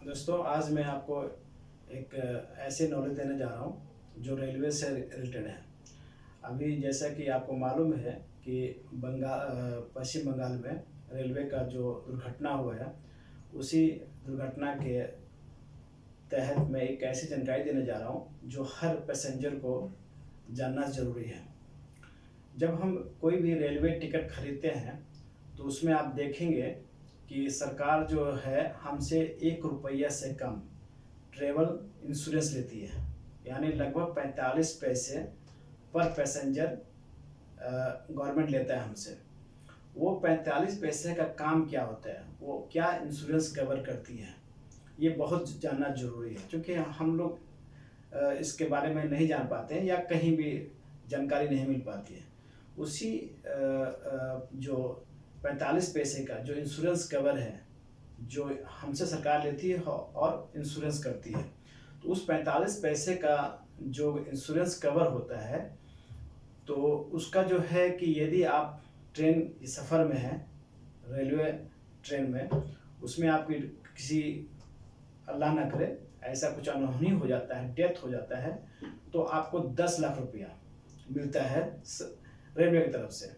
दोस्तों, आज मैं आपको एक ऐसे नॉलेज देने जा रहा हूँ जो रेलवे से रिलेटेड है। अभी जैसा कि आपको मालूम है कि पश्चिम बंगाल में रेलवे का जो दुर्घटना हुआ है, उसी दुर्घटना के तहत मैं एक ऐसी जानकारी देने जा रहा हूँ जो हर पैसेंजर को जानना ज़रूरी है। जब हम कोई भी रेलवे टिकट खरीदते हैं तो उसमें आप देखेंगे कि सरकार जो है हमसे 1 रुपया से कम ट्रैवल इंश्योरेंस लेती है, यानी लगभग 45 पैसे पर पैसेंजर गवर्नमेंट लेता है हमसे। वो 45 पैसे का काम क्या होता है, वो क्या इंश्योरेंस कवर करती है, ये बहुत जानना ज़रूरी है, क्योंकि हम लोग इसके बारे में नहीं जान पाते हैं या कहीं भी जानकारी नहीं मिल पाती है। उसी जो 45 पैसे का जो इंश्योरेंस कवर है, जो हमसे सरकार लेती है और इंश्योरेंस करती है, तो उस 45 पैसे का जो इंश्योरेंस कवर होता है, तो उसका जो है कि यदि आप ट्रेन सफ़र में हैं, रेलवे ट्रेन में, उसमें आपकी किसी अल्लाह ना करे ऐसा कुछ अनहोनी हो जाता है, डेथ हो जाता है, तो आपको 10 लाख रुपया मिलता है रेलवे की तरफ से।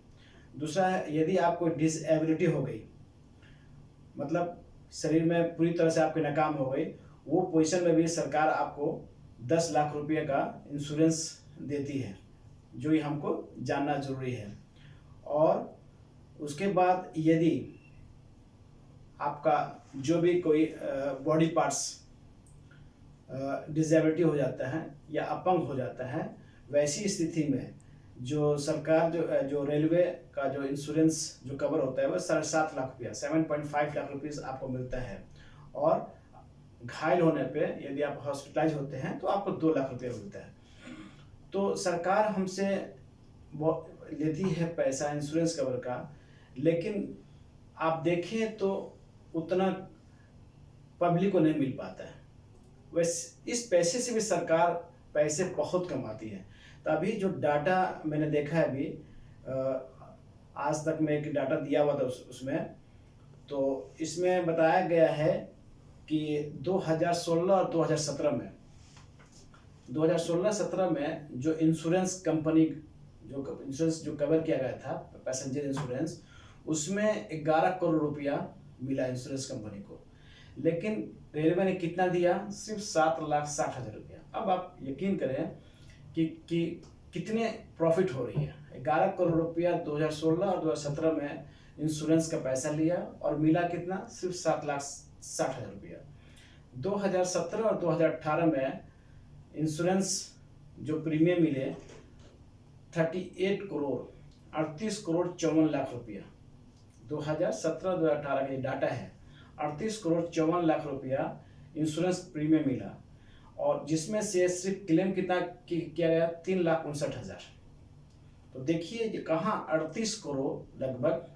दूसरा है, यदि आपको डिसेबिलिटी हो गई, मतलब शरीर में पूरी तरह से आपकी नाकाम हो गई, वो पोजीशन में भी सरकार आपको 10 लाख रुपये का इंश्योरेंस देती है, जो ये हमको जानना ज़रूरी है। और उसके बाद यदि आपका जो भी कोई बॉडी पार्ट्स डिसेबिलिटी हो जाता है या अपंग हो जाता है, वैसी स्थिति में जो सरकार जो रेलवे का जो इंश्योरेंस जो कवर होता है वो 7.5 लाख रुपया 7.5 लाख रुपीज़ आपको मिलता है। और घायल होने पे यदि आप हॉस्पिटलाइज होते हैं तो आपको 2 लाख रुपया मिलता है। तो सरकार हमसे लेती है पैसा इंश्योरेंस कवर का, लेकिन आप देखें तो उतना पब्लिक को नहीं मिल पाता है। वैसे इस पैसे से भी सरकार पैसे बहुत कमाती है। तभी जो डाटा मैंने देखा है अभी, आज तक में एक डाटा दिया हुआ था उसमें, तो इसमें बताया गया है कि 2016 और 2017 में जो इंश्योरेंस कंपनी जो इंश्योरेंस जो कवर किया गया था पैसेंजर इंश्योरेंस, उसमें 11 करोड़ रुपया मिला इंश्योरेंस कंपनी को, लेकिन रेलवे ने कितना दिया? सिर्फ 7,60,000 रुपया। अब आप यकीन करें कि कितने प्रॉफिट हो रही है। 11 करोड़ रुपया 2016 और 2017 में इंश्योरेंस का पैसा लिया और मिला कितना? सिर्फ 7,60,000 रुपया। 2017 और 2018 में इंश्योरेंस जो प्रीमियम मिले 38 करोड़ 54 लाख रुपया। 2017-2018 का ये डाटा है। 38 करोड़ 54 लाख रुपया इंश्योरेंस प्रीमियम मिला, और जिसमें से सिर्फ क्लेम कितना किया गया? 3,59,000। तो देखिए कहाँ 38 करोड़ लगभग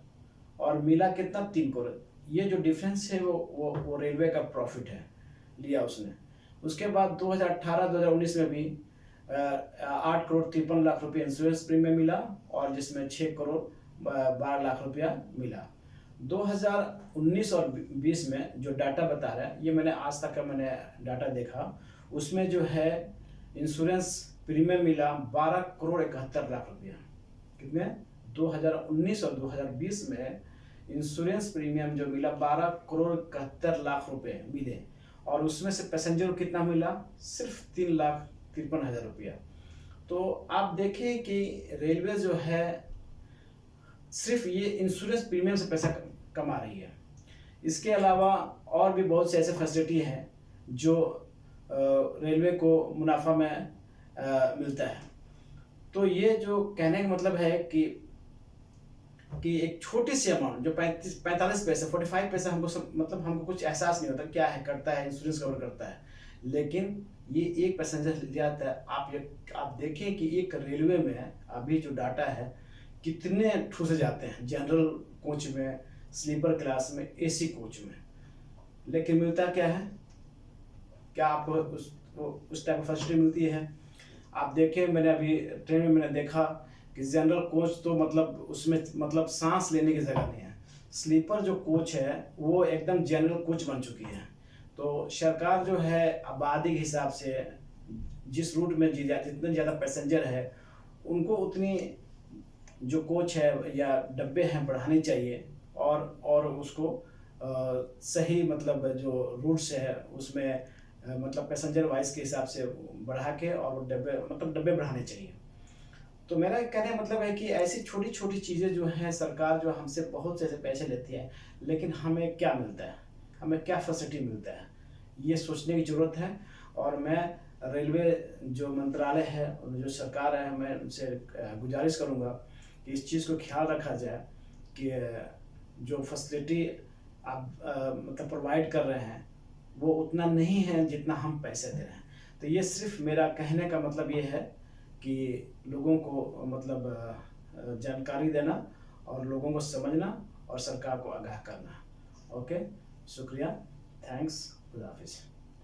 और मिला कितना? 3 करोड़। ये जो डिफरेंस है वो रेलवे का प्रॉफिट है, लिया उसने। उसके बाद 2018-2019 में भी 8 करोड़ 53 लाख रुपया इंश्योरेंस प्रीमियम मिला, और जिसमें 6 करोड़ 12 लाख रुपया मिला। 2019 और 20 में जो डाटा बता रहा है, ये मैंने आज तक का मैंने डाटा देखा, उसमें जो है इंश्योरेंस प्रीमियम मिला 12 करोड़ 71 लाख रुपया। कितने? 2019 और 2020 में इंश्योरेंस प्रीमियम जो मिला 12 करोड़ 71 लाख रुपए मिले, और उसमें से पैसेंजर को कितना मिला? सिर्फ 3,53,000 रुपया। तो आप देखें कि रेलवे जो है सिर्फ ये इंश्योरेंस प्रीमियम से पैसा कमा रही है। इसके अलावा और भी बहुत से ऐसे फैसिलिटी हैं जो रेलवे को मुनाफा में मिलता है। तो ये जो कहने का मतलब है कि एक छोटी सी अमाउंट जो 45 पैसे 45 पैसे हमको कुछ एहसास नहीं होता क्या है करता है, इंश्योरेंस कवर करता है, लेकिन ये एक पैसेंजर ले जाता है। आप देखें कि एक रेलवे में अभी जो डाटा है कितने ठूसे जाते हैं, जनरल कोच में, स्लीपर क्लास में, एसी कोच में, लेकिन मिलता क्या है? क्या आपको उस टाइप की फैसिलिटी मिलती है? आप देखें, मैंने अभी ट्रेन में मैंने देखा कि जनरल कोच तो मतलब उसमें मतलब सांस लेने की जगह नहीं है। स्लीपर जो कोच है वो एकदम जनरल कोच बन चुकी है। तो सरकार जो है आबादी के हिसाब से जिस रूट में जितने ज़्यादा पैसेंजर है उनको उतनी जो कोच है या डब्बे हैं बढ़ाने चाहिए, और उसको सही मतलब जो रूट्स है उसमें मतलब पैसेंजर वाइज के हिसाब से बढ़ा के और डब्बे बढ़ाने चाहिए। तो मेरा कहने का मतलब है कि ऐसी छोटी छोटी चीज़ें जो हैं सरकार जो हमसे बहुत से ऐसे पैसे लेती है, लेकिन हमें क्या मिलता है, हमें क्या फैसिलिटी मिलता है, ये सोचने की ज़रूरत है। और मैं रेलवे जो मंत्रालय है, जो सरकार है, मैं उनसे गुजारिश करूँगा कि इस चीज़ को ख्याल रखा जाए कि जो फैसिलिटी आप मतलब प्रोवाइड कर रहे हैं वो उतना नहीं है जितना हम पैसे दे रहे हैं। तो ये सिर्फ मेरा कहने का मतलब ये है कि लोगों को मतलब जानकारी देना और लोगों को समझना और सरकार को आगाह करना। ओके, शुक्रिया, थैंक्स, खुदा हाफिज़।